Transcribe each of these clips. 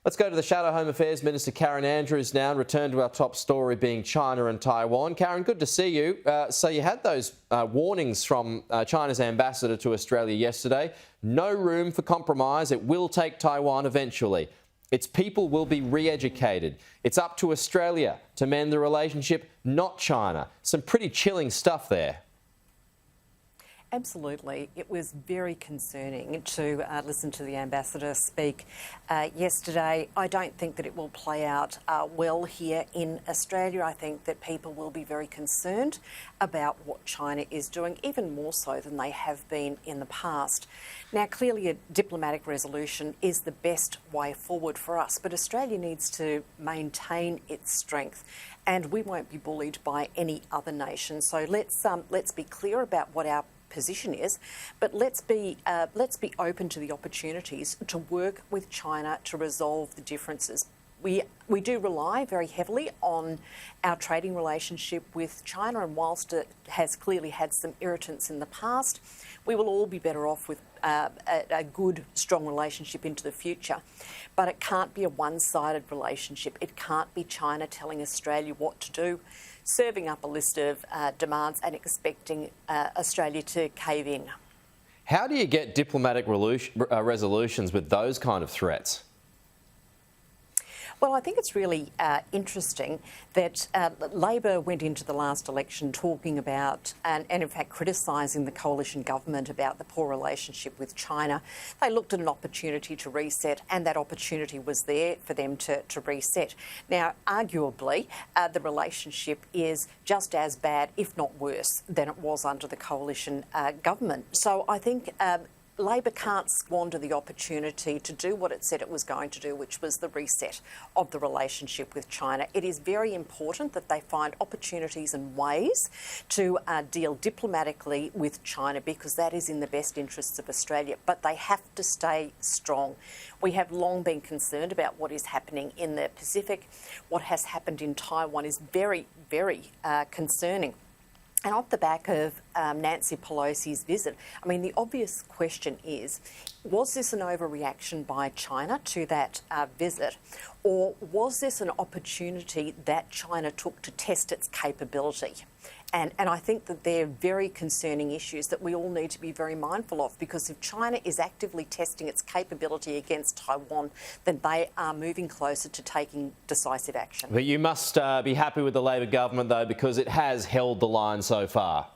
Let's go to the Shadow Home Affairs Minister Karen Andrews now and return to our top story being China and Taiwan. Karen, good to see you. So you had those warnings from China's ambassador to Australia yesterday. No room for compromise. It will take Taiwan eventually. Its people will be re-educated. It's up to Australia to mend the relationship, not China. Some pretty chilling stuff there. Absolutely. It was very concerning to listen to the ambassador speak yesterday. I don't think that it will play out well here in Australia. I think that people will be very concerned about what China is doing, even more so than they have been in the past. Now, clearly a diplomatic resolution is the best way forward for us, but Australia needs to maintain its strength, and we won't be bullied by any other nation. So let's be clear about what our position is, but let's be open to the opportunities to work with China to resolve the differences. We do rely very heavily on our trading relationship with China, and whilst it has clearly had some irritants in the past, we will all be better off with a good, strong relationship into the future. But it can't be a one-sided relationship. It can't be China telling Australia what to do, serving up a list of demands and expecting Australia to cave in. How do you get diplomatic resolutions with those kind of threats? Well, I think it's really interesting that Labor went into the last election talking about and in fact criticising the coalition government about the poor relationship with China. They looked at an opportunity to reset, and that opportunity was there for them to reset. Now, arguably, the relationship is just as bad, if not worse, than it was under the coalition government. So I think Labor can't squander the opportunity to do what it said it was going to do, which was the reset of the relationship with China. It is very important that they find opportunities and ways to deal diplomatically with China, because that is in the best interests of Australia. But they have to stay strong. We have long been concerned about what is happening in the Pacific. What has happened in Taiwan is very, very concerning. And off the back of Nancy Pelosi's visit, I mean, the obvious question is, was this an overreaction by China to that visit, or was this an opportunity that China took to test its capability? And I think that they're very concerning issues that we all need to be very mindful of, because if China is actively testing its capability against Taiwan, then they are moving closer to taking decisive action. But you must be happy with the Labor government, though, because it has held the line so far.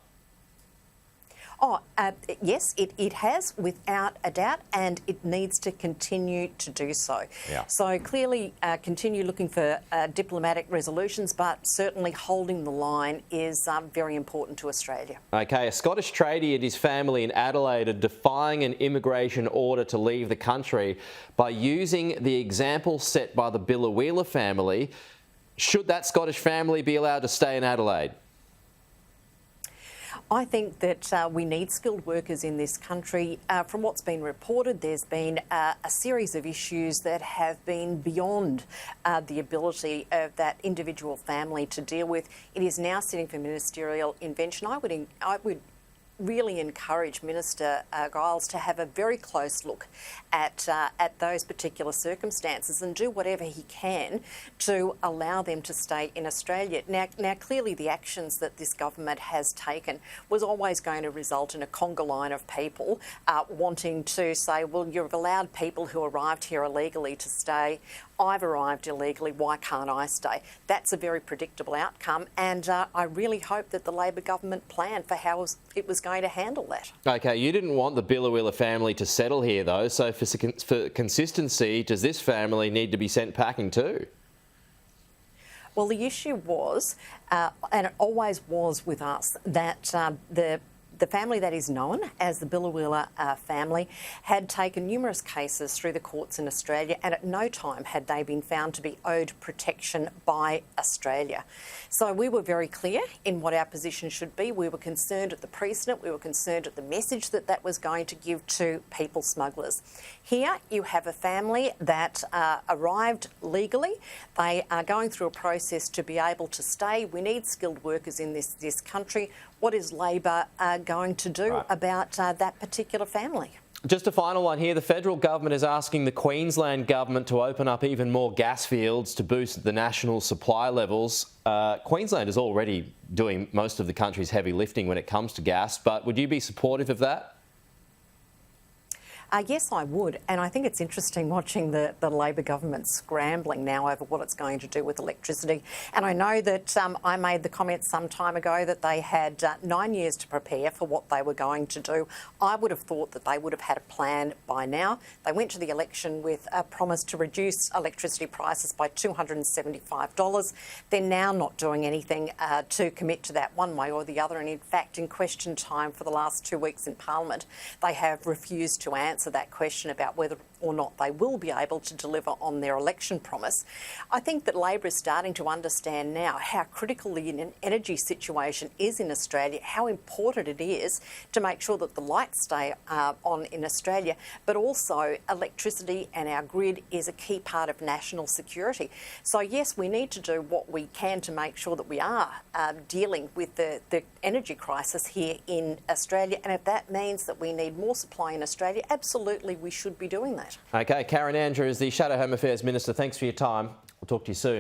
Yes, it has, without a doubt, and it needs to continue to do so. Yeah. So clearly continue looking for diplomatic resolutions, but certainly holding the line is very important to Australia. OK, a Scottish tradie and his family in Adelaide are defying an immigration order to leave the country by using the example set by the Biloela family. Should that Scottish family be allowed to stay in Adelaide? I think that we need skilled workers in this country. From what's been reported, there's been a series of issues that have been beyond the ability of that individual family to deal with. It is now sitting for ministerial invention. I would really encourage Minister Giles to have a very close look at those particular circumstances and do whatever he can to allow them to stay in Australia. Now clearly the actions that this government has taken was always going to result in a conga line of people wanting to say, well, you've allowed people who arrived here illegally to stay. I've arrived illegally, why can't I stay? That's a very predictable outcome, and I really hope that the Labor government planned for how it was going to handle that. OK, you didn't want the Biloela family to settle here, though, so for consistency, does this family need to be sent packing too? Well, the issue was, and it always was with us, that the family that is known as the Biloela family had taken numerous cases through the courts in Australia, and at no time had they been found to be owed protection by Australia. So we were very clear in what our position should be. We were concerned at the precedent. We were concerned at the message that that was going to give to people smugglers. Here you have a family that arrived legally. They are going through a process to be able to stay. We need skilled workers in this country. What is Labor going to do about that particular family? Just a final one here. The federal government is asking the Queensland government to open up even more gas fields to boost the national supply levels. Queensland is already doing most of the country's heavy lifting when it comes to gas, but would you be supportive of that? Yes, I would. And I think it's interesting watching the Labor government scrambling now over what it's going to do with electricity. And I know that I made the comment some time ago that they had 9 years to prepare for what they were going to do. I would have thought that they would have had a plan by now. They went to the election with a promise to reduce electricity prices by $275. They're now not doing anything to commit to that one way or the other. And in fact, in question time for the last 2 weeks in Parliament, they have refused to answer that question about whether or not they will be able to deliver on their election promise. I think that Labor is starting to understand now how critical the energy situation is in Australia, how important it is to make sure that the lights stay on in Australia, but also electricity and our grid is a key part of national security. So yes, we need to do what we can to make sure that we are dealing with the energy crisis here in Australia, and if that means that we need more supply in Australia, absolutely we should be doing that. Okay, Karen Andrews, the Shadow Home Affairs Minister, thanks for your time. We'll talk to you soon.